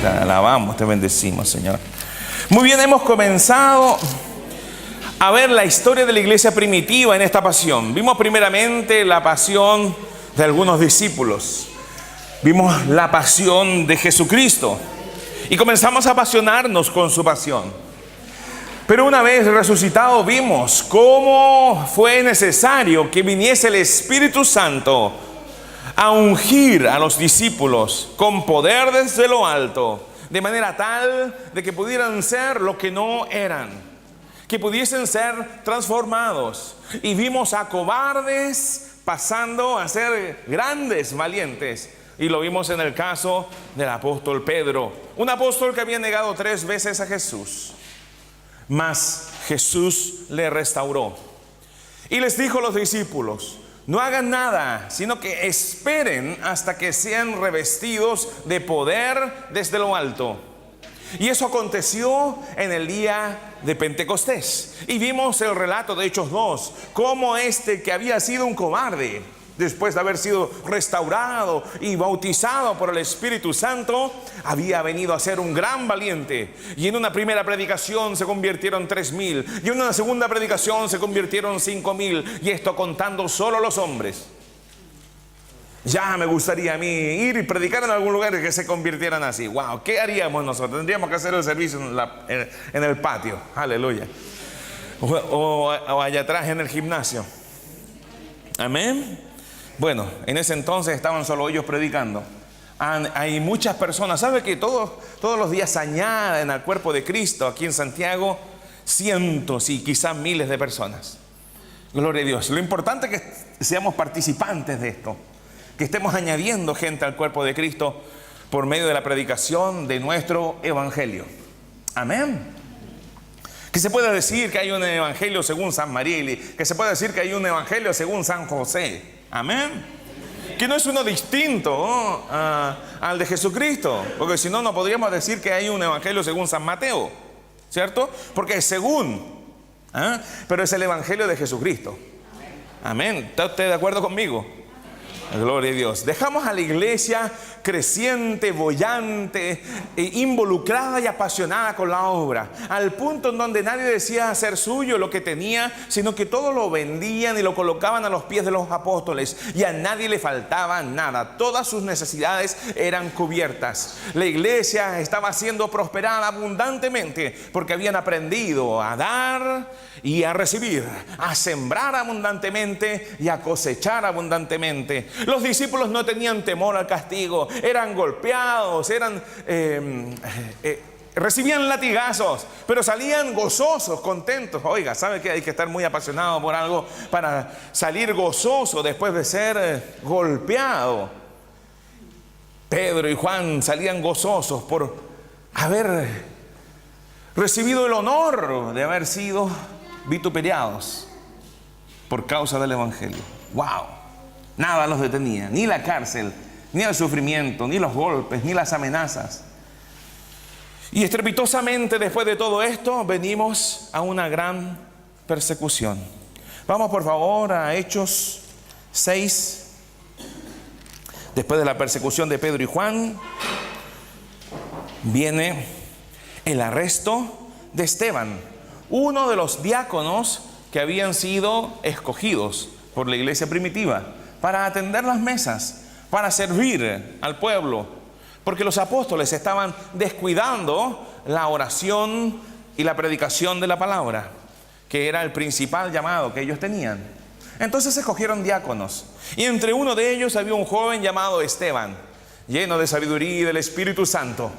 Te alabamos, te bendecimos, Señor. Muy bien, hemos comenzado a ver la historia de la iglesia primitiva en esta pasión. Vimos primeramente la pasión de algunos discípulos. Vimos la pasión de Jesucristo y comenzamos a apasionarnos con su pasión. Pero una vez resucitado vimos cómo fue necesario que viniese el Espíritu Santo a ungir a los discípulos con poder desde lo alto, de manera tal de que pudieran ser lo que no eran, que pudiesen ser transformados. Y vimos a cobardes pasando a ser grandes valientes. Y lo vimos en el caso del apóstol Pedro, un apóstol que había negado 3 veces a Jesús. Mas Jesús le restauró y les dijo a los discípulos: no hagan nada, sino que esperen hasta que sean revestidos de poder desde lo alto. Y eso aconteció en el día de Pentecostés. Y vimos el relato de Hechos 2, cómo este que había sido un cobarde, después de haber sido restaurado y bautizado por el Espíritu Santo, había venido a ser un gran valiente. Y en una primera predicación se convirtieron 3,000. Y en una segunda predicación se convirtieron 5,000. Y esto contando solo los hombres. Ya me gustaría a mí ir y predicar en algún lugar y que se convirtieran así. Wow, ¿qué haríamos nosotros? Tendríamos que hacer el servicio en el patio. Aleluya. O allá atrás en el gimnasio. Amén. Bueno, en ese entonces estaban solo ellos predicando. Hay muchas personas, ¿sabe que todos los días se añaden al cuerpo de Cristo aquí en Santiago? Cientos y quizás miles de personas. Gloria a Dios. Lo importante es que seamos participantes de esto, que estemos añadiendo gente al cuerpo de Cristo por medio de la predicación de nuestro evangelio. Amén. Que se puede decir que hay un evangelio según San Marieli, que se puede decir que hay un evangelio según San José. Amén. Que no es uno distinto al de Jesucristo, porque si no, no podríamos decir que hay un evangelio según San Mateo, ¿cierto? Porque es según, pero es el evangelio de Jesucristo. Amén. ¿Está usted de acuerdo conmigo? Gloria a Dios. Dejamos a la iglesia creciente, boyante, involucrada y apasionada con la obra, al punto en donde nadie decía hacer suyo lo que tenía, sino que todo lo vendían y lo colocaban a los pies de los apóstoles, y a nadie le faltaba nada. Todas sus necesidades eran cubiertas. La iglesia estaba siendo prosperada abundantemente porque habían aprendido a dar y a recibir, a sembrar abundantemente y a cosechar abundantemente. Los discípulos no tenían temor al castigo, eran golpeados, recibían latigazos, pero salían gozosos, contentos. Oiga, ¿sabe que hay que estar muy apasionado por algo para salir gozoso después de ser golpeado? Pedro y Juan salían gozosos por haber recibido el honor de haber sido vituperiados por causa del evangelio. Wow, nada los detenía, ni la cárcel, ni el sufrimiento, ni los golpes, ni las amenazas. Y estrepitosamente después de todo esto venimos a una gran persecución. Vamos por favor a Hechos 6. Después de la persecución de Pedro y Juan viene el arresto de Esteban, uno de los diáconos que habían sido escogidos por la iglesia primitiva para atender las mesas, para servir al pueblo, porque los apóstoles estaban descuidando la oración y la predicación de la palabra, que era el principal llamado que ellos tenían. Entonces escogieron diáconos, y entre uno de ellos había un joven llamado Esteban, lleno de sabiduría y del Espíritu Santo.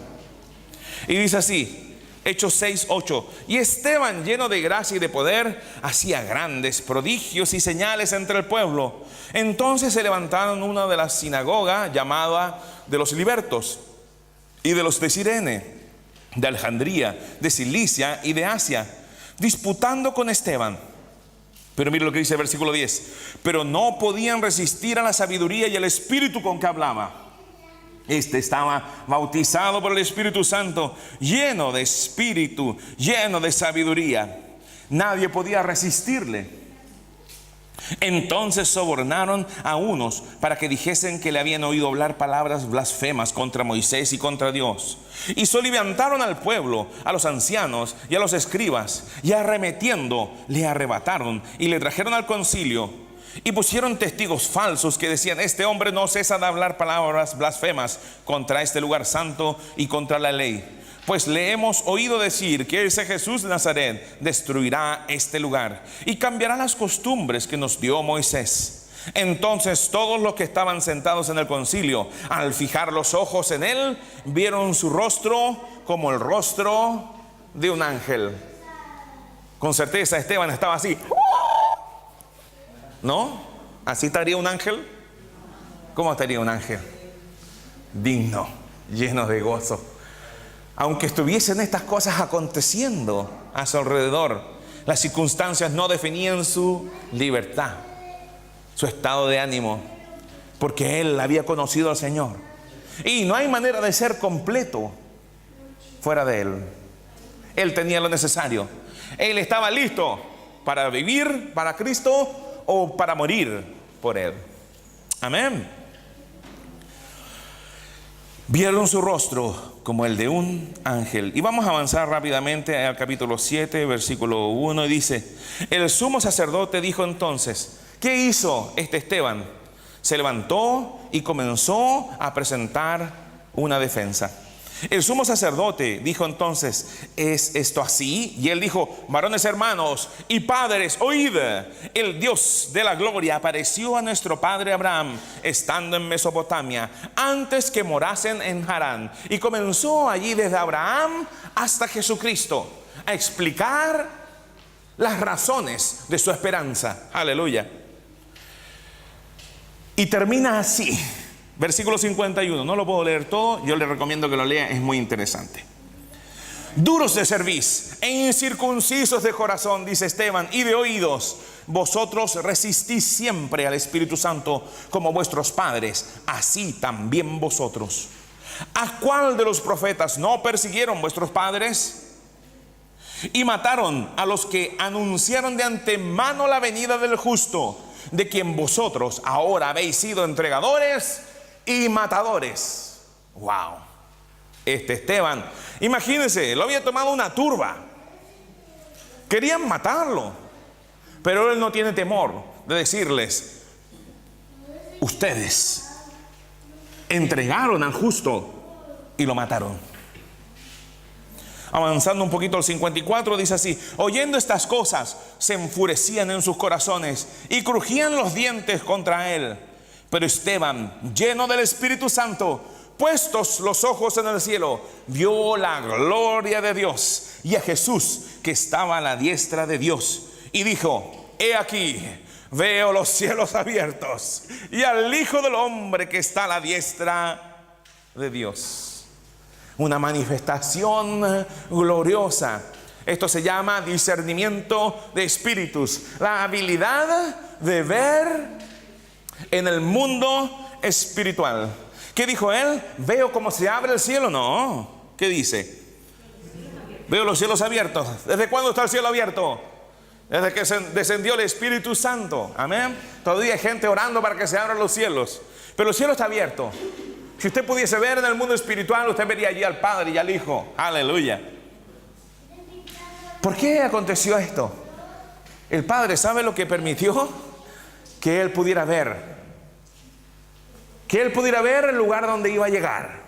Y dice así, Hechos 6:8: y Esteban, lleno de gracia y de poder, hacía grandes prodigios y señales entre el pueblo. Entonces se levantaron una de las sinagogas llamada de los libertos, y de los de Cirene, de Alejandría, de Cilicia y de Asia, disputando con Esteban. Pero mire lo que dice el versículo 10: pero no podían resistir a la sabiduría y al espíritu con que hablaba. Este estaba bautizado por el Espíritu Santo, lleno de espíritu, lleno de sabiduría. Nadie podía resistirle. Entonces sobornaron a unos para que dijesen que le habían oído hablar palabras blasfemas contra Moisés y contra Dios. Y soliviantaron al pueblo, a los ancianos y a los escribas, y arremetiendo le arrebataron y le trajeron al concilio. Y pusieron testigos falsos que decían: este hombre no cesa de hablar palabras blasfemas contra este lugar santo y contra la ley. Pues le hemos oído decir que ese Jesús de Nazaret destruirá este lugar y cambiará las costumbres que nos dio Moisés. Entonces todos los que estaban sentados en el concilio, al fijar los ojos en él, vieron su rostro como el rostro de un ángel. Con certeza Esteban estaba así. ¿No? ¿Así estaría un ángel? ¿Cómo estaría un ángel? Digno, lleno de gozo. Aunque estuviesen estas cosas aconteciendo a su alrededor, las circunstancias no definían su libertad, su estado de ánimo, porque él había conocido al Señor. Y no hay manera de ser completo fuera de él. Él tenía lo necesario. Él estaba listo para vivir para Cristo o para morir por él. Amén. Vieron su rostro como el de un ángel. Y vamos a avanzar rápidamente al capítulo 7, versículo 1. Y dice: el sumo sacerdote dijo entonces: ¿qué hizo este Esteban? Se levantó y comenzó a presentar una defensa. El sumo sacerdote dijo entonces: ¿es esto así? Y él dijo: varones hermanos y padres, oíd. El Dios de la gloria apareció a nuestro padre Abraham estando en Mesopotamia, antes que morasen en Harán, y comenzó allí desde Abraham hasta Jesucristo a explicar las razones de su esperanza. Aleluya. Y termina así. Versículo 51, no lo puedo leer todo, yo le recomiendo que lo lea, es muy interesante. Duros de cerviz e incircuncisos de corazón, dice Esteban, y de oídos, vosotros resistís siempre al Espíritu Santo como vuestros padres, así también vosotros. ¿A cuál de los profetas no persiguieron vuestros padres? Y mataron a los que anunciaron de antemano la venida del justo, de quien vosotros ahora habéis sido entregadores y matadores. Wow. Este Esteban, imagínense, lo había tomado una turba. Querían matarlo, pero él no tiene temor de decirles: ustedes entregaron al justo y lo mataron. Avanzando un poquito al 54, dice así: oyendo estas cosas, se enfurecían en sus corazones y crujían los dientes contra él. Pero Esteban, lleno del Espíritu Santo, puestos los ojos en el cielo, vio la gloria de Dios y a Jesús que estaba a la diestra de Dios, y dijo: he aquí, veo los cielos abiertos y al Hijo del Hombre que está a la diestra de Dios. Una manifestación gloriosa. Esto se llama discernimiento de espíritus, la habilidad de ver en el mundo espiritual. ¿Qué dijo él? ¿Veo cómo se abre el cielo? No. ¿Qué dice? Veo los cielos abiertos. ¿Desde cuándo está el cielo abierto? Desde que descendió el Espíritu Santo. Amén. Todavía hay gente orando para que se abran los cielos, pero el cielo está abierto. Si usted pudiese ver en el mundo espiritual, usted vería allí al Padre y al Hijo. Aleluya. ¿Por qué aconteció esto? El Padre, ¿sabe lo que permitió? Que él pudiera ver. Que él pudiera ver el lugar donde iba a llegar.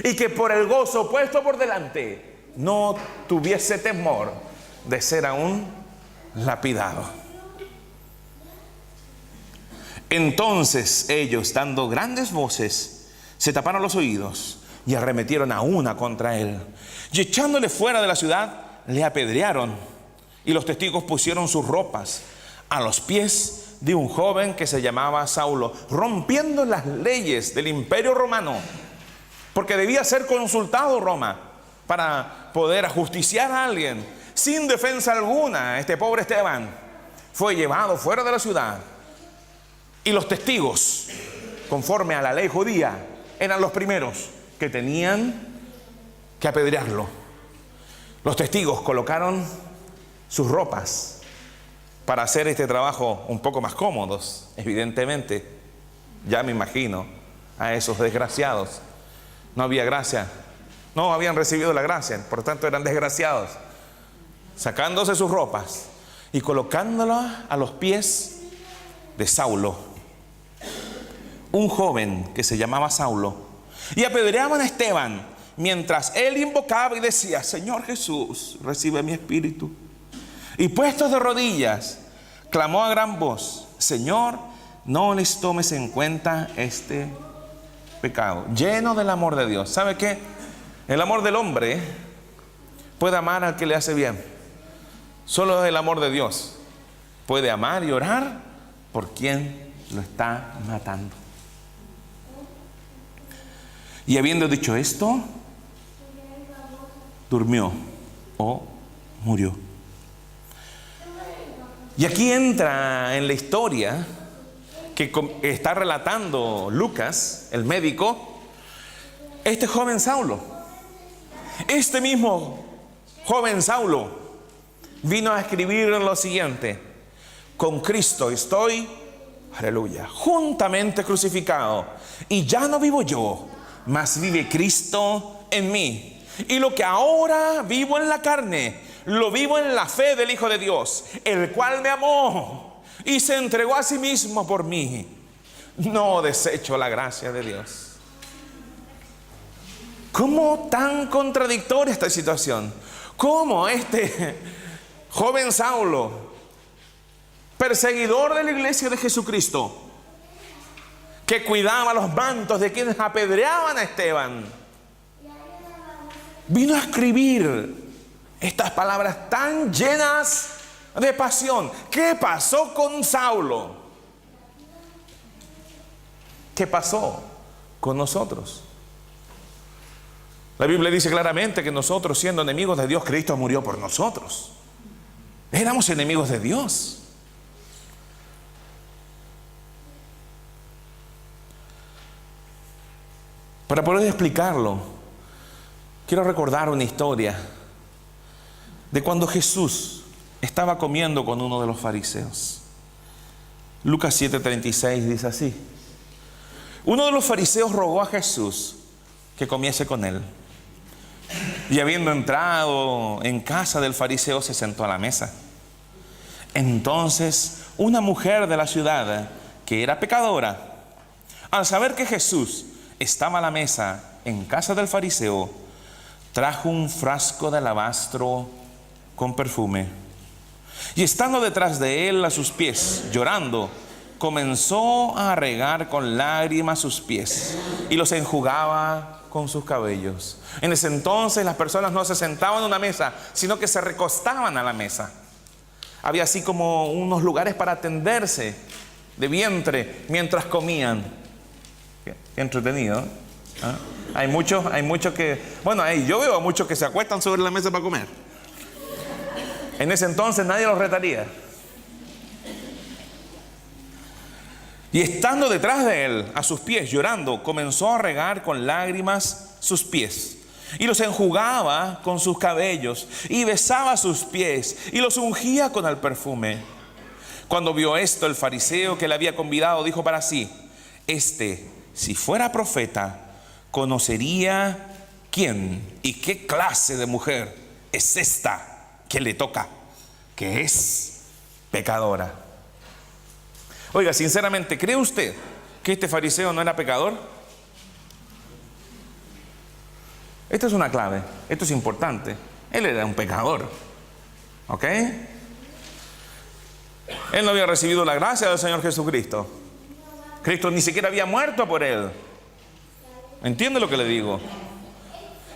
Y que por el gozo puesto por delante no tuviese temor de ser aún lapidado. Entonces ellos, dando grandes voces, se taparon los oídos y arremetieron a una contra él. Y echándole fuera de la ciudad, le apedrearon. Y los testigos pusieron sus ropas a los pies de un joven que se llamaba Saulo, rompiendo las leyes del Imperio Romano, porque debía ser consultado Roma para poder ajusticiar a alguien. Sin defensa alguna, este pobre Esteban fue llevado fuera de la ciudad. Y los testigos, conforme a la ley judía, eran los primeros que tenían que apedrearlo. Los testigos colocaron sus ropas para hacer este trabajo un poco más cómodos, evidentemente. Ya me imagino a esos desgraciados. No había gracia, no habían recibido la gracia, por tanto eran desgraciados, sacándose sus ropas y colocándolas a los pies de Saulo, un joven que se llamaba Saulo, y apedreaban a Esteban mientras él invocaba y decía: Señor Jesús, recibe mi espíritu. Y puestos de rodillas, clamó a gran voz: Señor, no les tomes en cuenta este pecado. Lleno del amor de Dios. ¿Sabe qué? El amor del hombre puede amar al que le hace bien. Solo el amor de Dios puede amar y orar por quien lo está matando. Y habiendo dicho esto, durmió o murió. Y aquí entra en la historia que está relatando Lucas, el médico, este joven Saulo. Este mismo joven Saulo vino a escribir lo siguiente: con Cristo estoy, aleluya, juntamente crucificado, y ya no vivo yo, mas vive Cristo en mí. Y lo que ahora vivo en la carne, lo vivo en la fe del Hijo de Dios, el cual me amó y se entregó a sí mismo por mí. No desecho la gracia de Dios. ¿Cómo tan contradictoria esta situación? ¿Cómo este joven Saulo, perseguidor de la iglesia de Jesucristo, que cuidaba los mantos de quienes apedreaban a Esteban, vino a escribir estas palabras tan llenas de pasión? ¿Qué pasó con Saulo? ¿Qué pasó con nosotros? La Biblia dice claramente que nosotros, siendo enemigos de Dios, Cristo murió por nosotros. Éramos enemigos de Dios. Para poder explicarlo, quiero recordar una historia de cuando Jesús estaba comiendo con uno de los fariseos. Lucas 7:36 dice así: uno de los fariseos rogó a Jesús que comiese con él. Y habiendo entrado en casa del fariseo, se sentó a la mesa. Entonces una mujer de la ciudad, que era pecadora, al saber que Jesús estaba a la mesa en casa del fariseo, trajo un frasco de alabastro con perfume, y estando detrás de él a sus pies, llorando, comenzó a regar con lágrimas sus pies y los enjugaba con sus cabellos. En ese entonces las personas no se sentaban a una mesa, sino que se recostaban a la mesa. Había así como unos lugares para tenderse de vientre mientras comían. Qué entretenido, ¿eh? Hay muchos que, bueno, yo veo a muchos que se acuestan sobre la mesa para comer. En ese entonces nadie los retaría. Y estando detrás de él, a sus pies, llorando, comenzó a regar con lágrimas sus pies, y los enjugaba con sus cabellos, y besaba sus pies, y los ungía con el perfume. Cuando vio esto, el fariseo que le había convidado dijo para sí: si fuera profeta, conocería quién y qué clase de mujer es esta que le toca, que es pecadora. Oiga, sinceramente, ¿cree usted que este fariseo no era pecador? Esta es una clave, esto es importante. Él era un pecador, ¿ok? Él no había recibido la gracia del Señor Jesucristo. Cristo ni siquiera había muerto por él. ¿Entiende lo que le digo?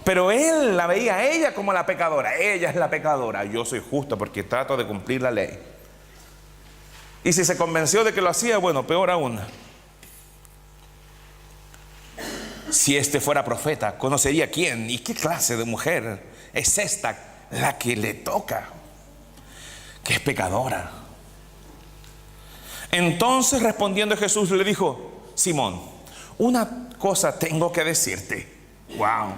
Pero él la veía a ella como la pecadora. Ella es la pecadora. Yo soy justo porque trato de cumplir la ley. Y si se convenció de que lo hacía, bueno, peor aún. Si este fuera profeta, conocería quién y qué clase de mujer es esta la que le toca, que es pecadora. Entonces, respondiendo Jesús, le dijo: Simón, una cosa tengo que decirte. Wow.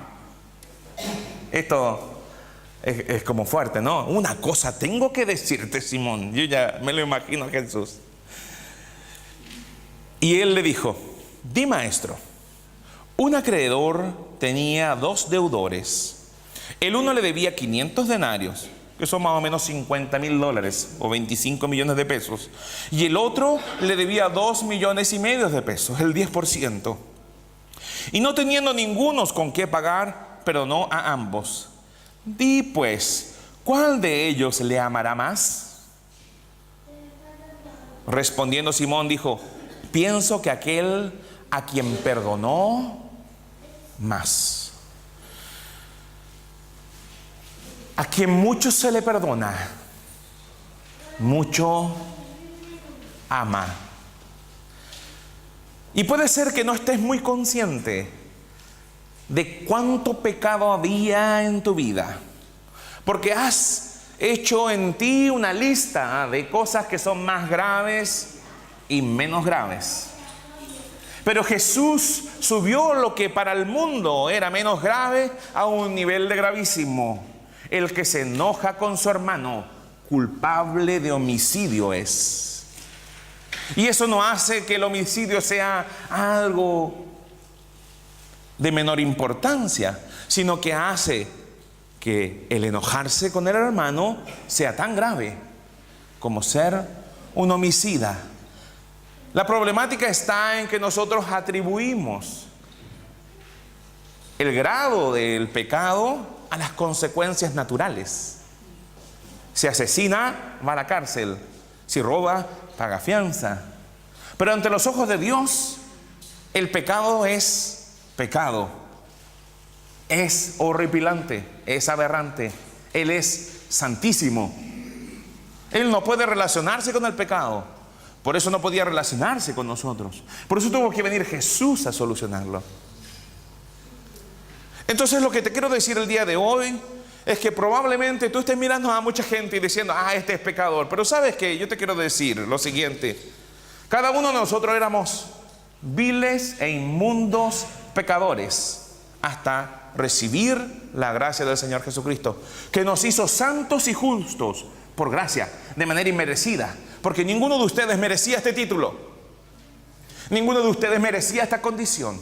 Esto Es como fuerte, ¿no? Una cosa tengo que decirte, Simón. Yo ya me lo imagino a Jesús. Y él le dijo: di, maestro. Un acreedor tenía 2 deudores. El uno le debía 500 denarios, que son más o menos $50,000 o 25 millones de pesos. Y el otro le debía 2,5 millones de pesos, el 10%. Y no teniendo ningunos con qué pagar, perdonó a ambos. Di pues, ¿cuál de ellos le amará más? Respondiendo Simón dijo: pienso que aquel a quien perdonó más. A quien mucho se le perdona, mucho ama. Y puede ser que no estés muy consciente de cuánto pecado había en tu vida, porque has hecho en ti una lista de cosas que son más graves y menos graves. Pero Jesús subió lo que para el mundo era menos grave a un nivel de gravísimo. El que se enoja con su hermano, culpable de homicidio es. Y eso no hace que el homicidio sea algo de menor importancia, sino que hace que el enojarse con el hermano sea tan grave como ser un homicida. La problemática está en que nosotros atribuimos el grado del pecado a las consecuencias naturales. Si asesina, va a la cárcel. Si roba, paga fianza. Pero ante los ojos de Dios, el pecado es pecado. Es horripilante, es aberrante. Él es santísimo. Él no puede relacionarse con el pecado. Por eso no podía relacionarse con nosotros. Por eso tuvo que venir Jesús a solucionarlo. Entonces lo que te quiero decir el día de hoy es que probablemente tú estés mirando a mucha gente y diciendo: este es pecador. Pero ¿sabes qué? Yo te quiero decir lo siguiente. Cada uno de nosotros éramos viles e inmundos pecadores hasta recibir la gracia del Señor Jesucristo, que nos hizo santos y justos por gracia, de manera inmerecida. Porque ninguno de ustedes merecía este título. Ninguno de ustedes merecía esta condición.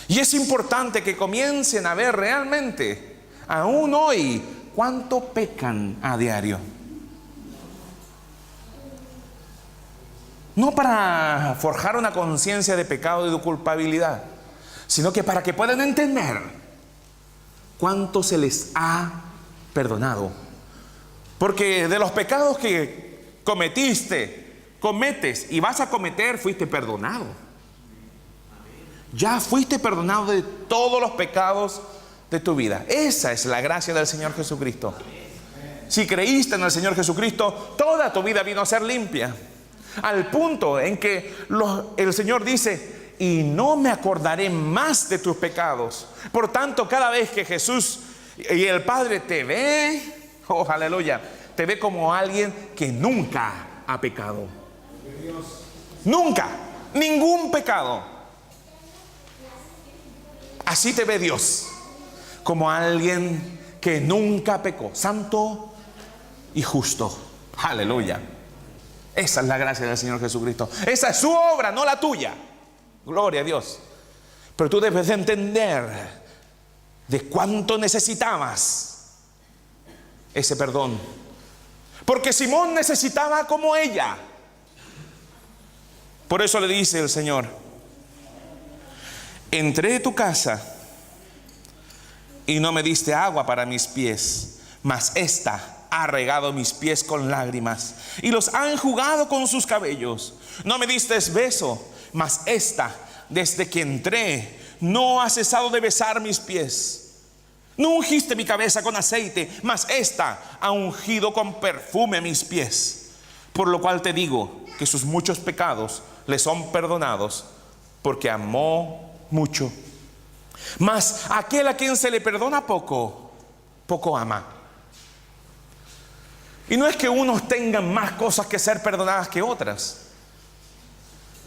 Y es importante que comiencen a ver realmente, aún hoy, cuánto pecan a diario. No para forjar una conciencia de pecado y de culpabilidad, sino que para que puedan entender cuánto se les ha perdonado. Porque de los pecados que cometes y vas a cometer, fuiste perdonado. Ya fuiste perdonado de todos los pecados de tu vida. Esa es la gracia del Señor Jesucristo. Si creíste en el Señor Jesucristo, toda tu vida vino a ser limpia. Al punto en que el Señor dice: y no me acordaré más de tus pecados. Por tanto, cada vez que Jesús y el Padre te ve, oh aleluya, te ve como alguien que nunca ha pecado. Nunca, ningún pecado. Así te ve Dios, como alguien que nunca pecó, santo y justo. Aleluya. Esa es la gracia del Señor Jesucristo. Esa es su obra, no la tuya. Gloria a Dios. Pero tú debes de entender de cuánto necesitabas ese perdón. Porque Simón necesitaba como ella. Por eso le dice el Señor: entré a tu casa y no me diste agua para mis pies, mas esta ha regado mis pies con lágrimas y los ha enjugado con sus cabellos. No me diste beso, mas esta, desde que entré, no ha cesado de besar mis pies. No ungiste mi cabeza con aceite, mas esta ha ungido con perfume mis pies. Por lo cual te digo que sus muchos pecados le son perdonados, porque amó mucho. Mas aquel a quien se le perdona poco, poco ama. Y no es que unos tengan más cosas que ser perdonadas que otras.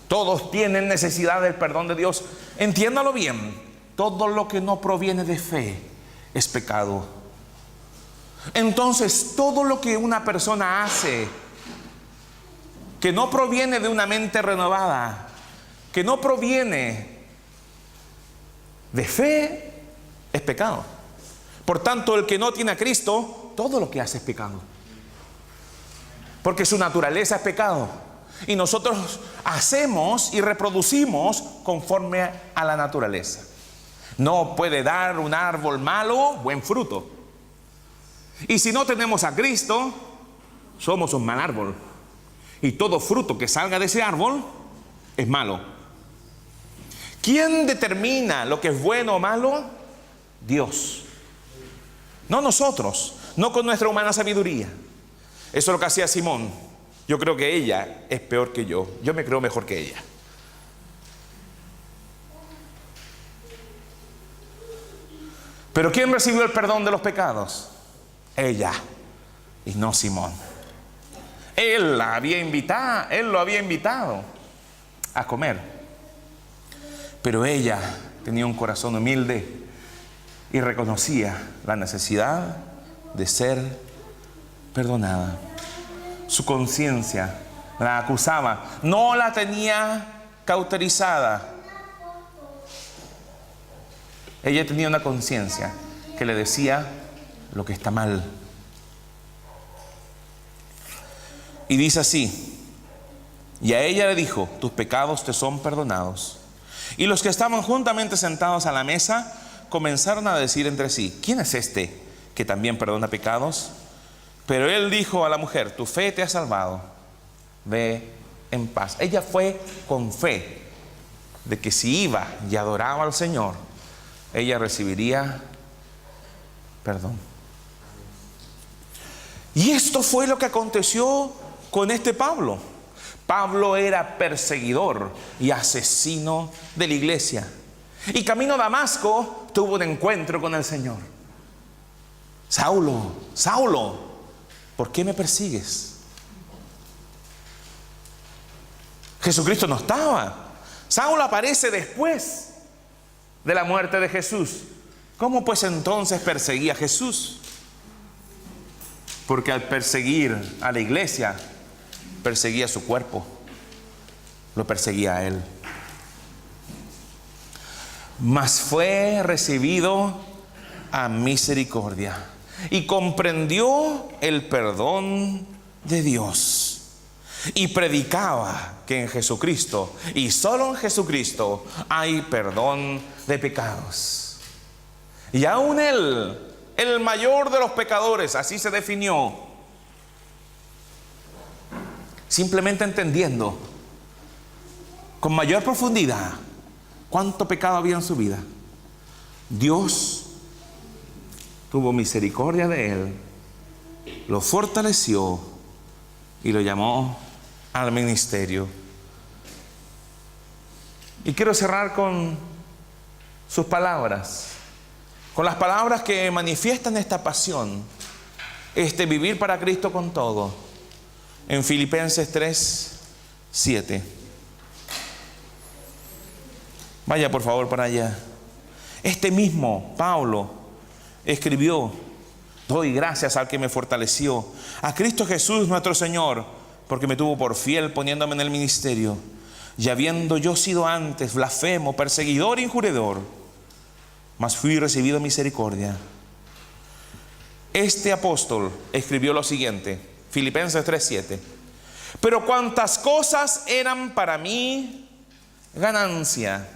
Todos tienen necesidad del perdón de Dios. Entiéndalo bien: todo lo que no proviene de fe es pecado. Entonces, todo lo que una persona hace que no proviene de una mente renovada, que no proviene de fe, es pecado. Por tanto, el que no tiene a Cristo, todo lo que hace es pecado. Porque su naturaleza es pecado. Y nosotros hacemos y reproducimos conforme a la naturaleza. No puede dar un árbol malo buen fruto. Y si no tenemos a Cristo, somos un mal árbol. Y todo fruto que salga de ese árbol es malo. ¿Quién determina lo que es bueno o malo? Dios. No nosotros, no con nuestra humana sabiduría. Eso es lo que hacía Simón. Yo creo que ella es peor que yo. Yo me creo mejor que ella. Pero ¿quién recibió el perdón de los pecados? Ella, y no Simón. Él lo había invitado a comer. Pero ella tenía un corazón humilde y reconocía la necesidad de ser perdonada. Su conciencia la acusaba, no la tenía cauterizada. Ella tenía una conciencia que le decía lo que está mal. Y dice así: y a ella le dijo, tus pecados te son perdonados. Y los que estaban juntamente sentados a la mesa comenzaron a decir entre sí, ¿quién es este que también perdona pecados? Pero él dijo a la mujer, tu fe te ha salvado, ve en paz. Ella fue con fe de que si iba y adoraba al Señor, ella recibiría perdón. Y esto fue lo que aconteció con este Pablo. Pablo era perseguidor y asesino de la iglesia. Y camino a Damasco tuvo un encuentro con el Señor. Saulo, Saulo, ¿por qué me persigues? Jesucristo no estaba. Saulo aparece después de la muerte de Jesús. ¿Cómo pues entonces perseguía a Jesús? Porque al perseguir a la iglesia, perseguía su cuerpo, lo perseguía a él. Mas fue recibido a misericordia y comprendió el perdón de Dios. Y predicaba que en Jesucristo, y solo en Jesucristo, hay perdón de pecados. Y aún él, el mayor de los pecadores, así se definió, simplemente entendiendo con mayor profundidad cuánto pecado había en su vida, Dios tuvo misericordia de él, lo fortaleció y lo llamó al ministerio. Y quiero cerrar con sus palabras, con las palabras que manifiestan esta pasión, este vivir para Cristo con todo, en Filipenses 3:7. Vaya por favor para allá. Este mismo Pablo escribió, doy gracias al que me fortaleció, a Cristo Jesús nuestro Señor, porque me tuvo por fiel poniéndome en el ministerio, y habiendo yo sido antes blasfemo, perseguidor e injuridor, mas fui recibido misericordia. Este apóstol escribió lo siguiente, Filipenses 3:7. Pero cuantas cosas eran para mí ganancia.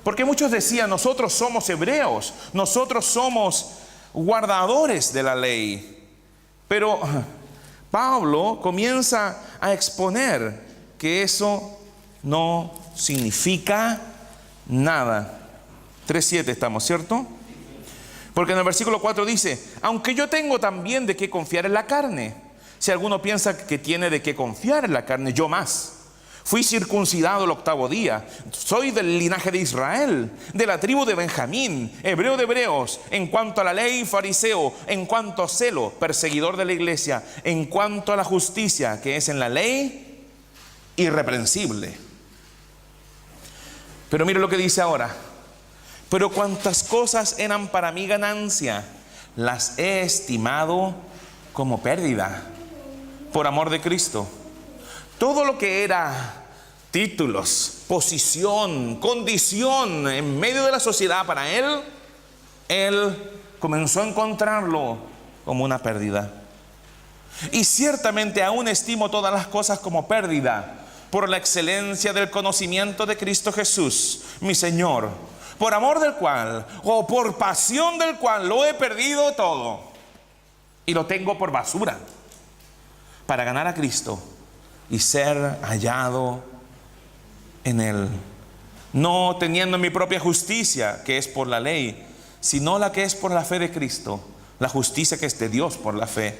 Porque muchos decían, nosotros somos hebreos, nosotros somos guardadores de la ley. Pero Pablo comienza a exponer que eso no significa nada. 3:7 estamos, ¿cierto? Porque en el versículo 4 dice, aunque yo tengo también de qué confiar en la carne. Si alguno piensa que tiene de qué confiar en la carne, yo más. Fui circuncidado el 8º día, soy del linaje de Israel, de la tribu de Benjamín, hebreo de hebreos, en cuanto a la ley, fariseo, en cuanto a celo, perseguidor de la iglesia, en cuanto a la justicia que es en la ley, irreprensible. Pero mire lo que dice ahora. Pero cuantas cosas eran para mí ganancia, las he estimado como pérdida por amor de Cristo. Todo lo que era títulos, posición, condición en medio de la sociedad para él comenzó a encontrarlo como una pérdida. Y ciertamente aún estimo todas las cosas como pérdida por la excelencia del conocimiento de Cristo Jesús, mi Señor, por amor del cual, o por pasión del cual, lo he perdido todo y lo tengo por basura, para ganar a Cristo y ser hallado en Él, no teniendo mi propia justicia, que es por la ley, sino la que es por la fe de Cristo, la justicia que es de Dios por la fe,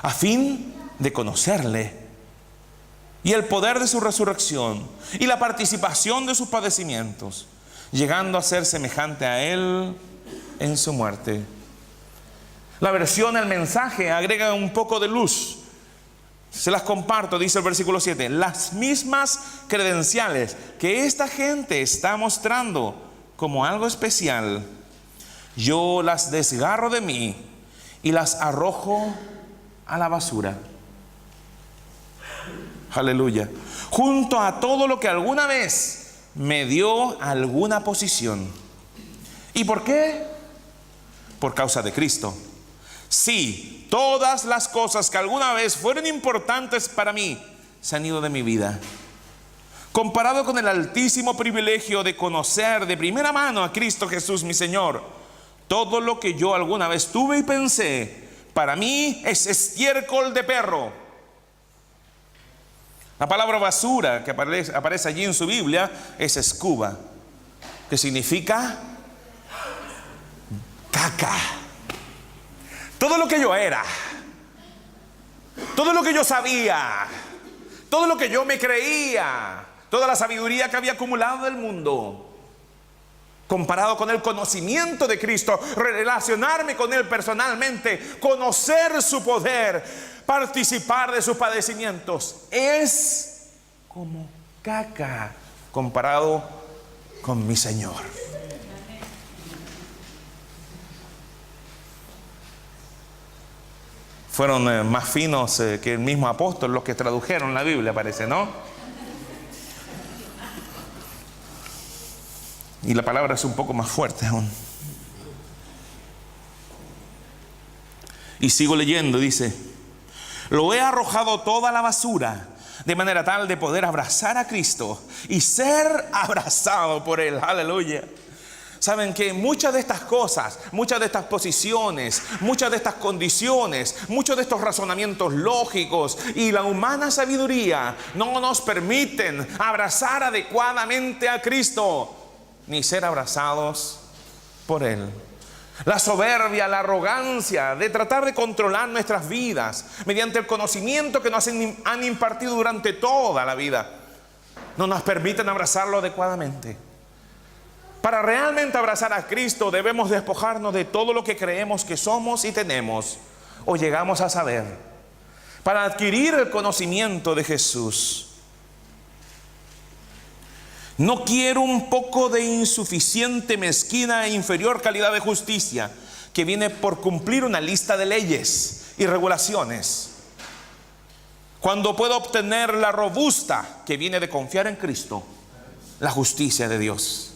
a fin de conocerle y el poder de su resurrección y la participación de sus padecimientos, llegando a ser semejante a Él en su muerte. La versión, el mensaje, agrega un poco de luz. Se las comparto, dice el versículo 7. Las mismas credenciales que esta gente está mostrando como algo especial, yo las desgarro de mí y las arrojo a la basura. Aleluya. Junto a todo lo que alguna vez me dio alguna posición. ¿Y por qué? Por causa de Cristo. Sí, todas las cosas que alguna vez fueron importantes para mí se han ido de mi vida. Comparado con el altísimo privilegio de conocer de primera mano a Cristo Jesús, mi Señor, todo lo que yo alguna vez tuve y pensé, para mí es estiércol de perro. La palabra basura que aparece allí en su Biblia es escuba, que significa caca. Todo lo que yo era, todo lo que yo sabía, todo lo que yo me creía, toda la sabiduría que había acumulado del mundo, comparado con el conocimiento de Cristo, relacionarme con Él personalmente, conocer su poder, participar de sus padecimientos, es como caca comparado con mi Señor. Fueron más finos que el mismo apóstol los que tradujeron la Biblia, parece, ¿no? Y la palabra es un poco más fuerte aún. Y sigo leyendo, dice: lo he arrojado toda a la basura, de manera tal de poder abrazar a Cristo y ser abrazado por Él. Aleluya. Saben que muchas de estas cosas, muchas de estas posiciones, muchas de estas condiciones, muchos de estos razonamientos lógicos y la humana sabiduría no nos permiten abrazar adecuadamente a Cristo, ni ser abrazados por Él. La soberbia, la arrogancia de tratar de controlar nuestras vidas mediante el conocimiento que nos han impartido durante toda la vida, no nos permiten abrazarlo adecuadamente. Para realmente abrazar a Cristo debemos despojarnos de todo lo que creemos que somos y tenemos o llegamos a saber, para adquirir el conocimiento de Jesús. No quiero un poco de insuficiente, mezquina e inferior calidad de justicia que viene por cumplir una lista de leyes y regulaciones, cuando puedo obtener la robusta que viene de confiar en Cristo, la justicia de Dios.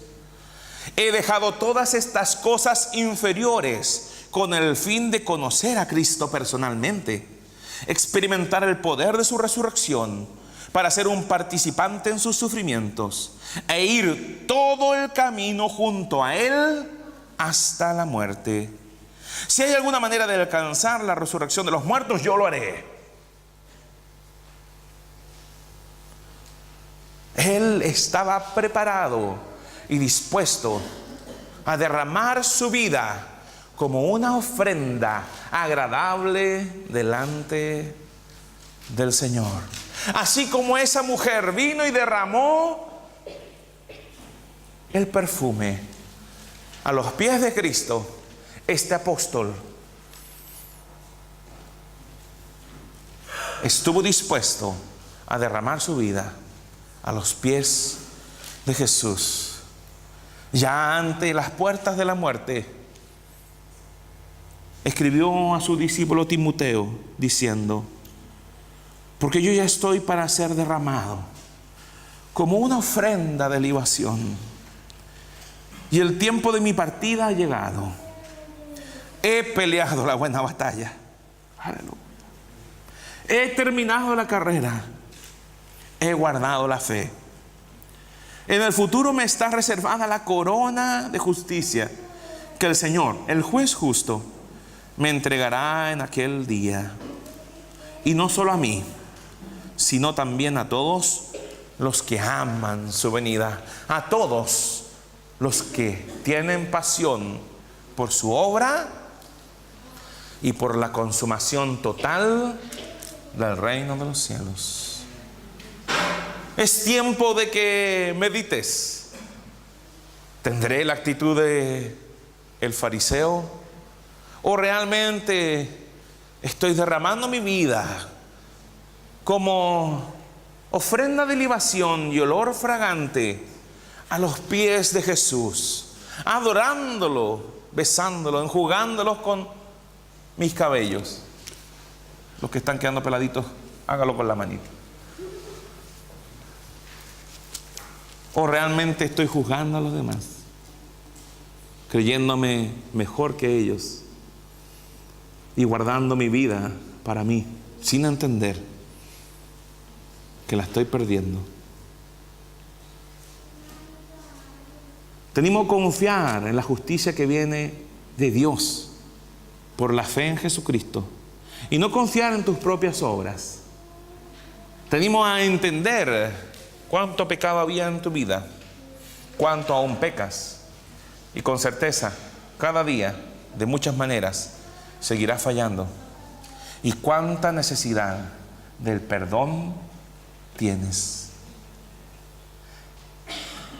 He dejado todas estas cosas inferiores con el fin de conocer a Cristo personalmente, experimentar el poder de su resurrección, para ser un participante en sus sufrimientos e ir todo el camino junto a Él hasta la muerte. Si hay alguna manera de alcanzar la resurrección de los muertos, yo lo haré. Él estaba preparado y dispuesto a derramar su vida como una ofrenda agradable delante del Señor. Así como esa mujer vino y derramó el perfume a los pies de Cristo, este apóstol estuvo dispuesto a derramar su vida a los pies de Jesús, ya ante las puertas de la muerte, escribió a su discípulo Timoteo diciendo: porque yo ya estoy para ser derramado como una ofrenda de libación, y el tiempo de mi partida ha llegado. He peleado la buena batalla. Aleluya. He terminado la carrera. He guardado la fe. En el futuro me está reservada la corona de justicia que el Señor, el juez justo, me entregará en aquel día. Y no solo a mí, sino también a todos los que aman su venida, a todos los que tienen pasión por su obra y por la consumación total del reino de los cielos. Es tiempo de que medites. ¿Tendré la actitud de el fariseo? ¿O realmente estoy derramando mi vida como ofrenda de libación y olor fragante a los pies de Jesús, adorándolo, besándolo, enjugándolos con mis cabellos? Los que están quedando peladitos, hágalo con la manita. ¿O realmente estoy juzgando a los demás, creyéndome mejor que ellos y guardando mi vida para mí, sin entender que la estoy perdiendo? Tenemos que confiar en la justicia que viene de Dios por la fe en Jesucristo y no confiar en tus propias obras. Tenemos a entender cuánto pecado había en tu vida, cuánto aún pecas, y con certeza cada día, de muchas maneras, seguirás fallando, y cuánta necesidad del perdón tienes.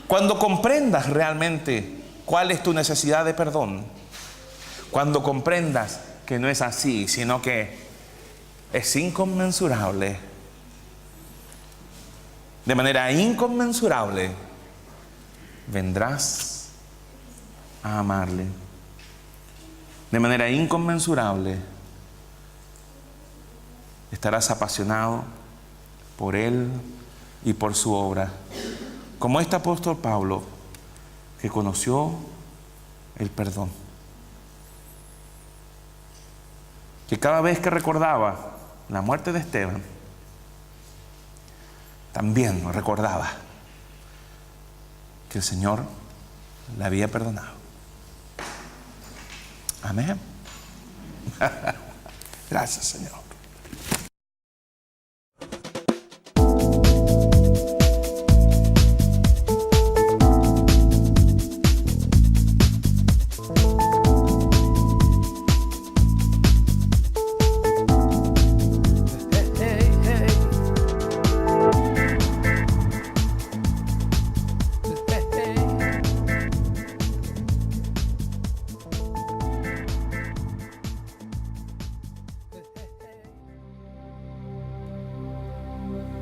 Cuando comprendas realmente cuál es tu necesidad de perdón, cuando comprendas que no es así, sino que es inconmensurable, de manera inconmensurable, vendrás a amarle. De manera inconmensurable, estarás apasionado por Él y por su obra. Como este apóstol Pablo, que conoció el perdón. Que cada vez que recordaba la muerte de Esteban, también recordaba que el Señor le había perdonado. Amén. Gracias, Señor.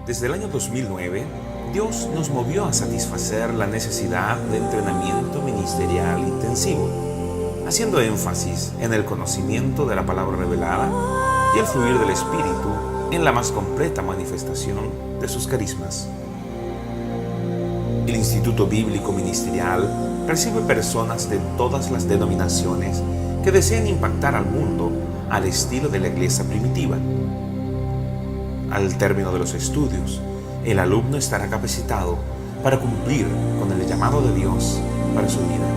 Desde el año 2009, Dios nos movió a satisfacer la necesidad de entrenamiento ministerial intensivo, haciendo énfasis en el conocimiento de la palabra revelada y el fluir del Espíritu en la más completa manifestación de sus carismas. El Instituto Bíblico Ministerial recibe personas de todas las denominaciones que deseen impactar al mundo al estilo de la iglesia primitiva. Al término de los estudios, el alumno estará capacitado para cumplir con el llamado de Dios para su vida.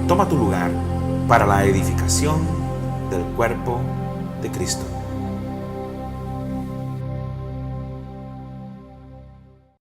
Toma tu lugar para la edificación del cuerpo de Cristo.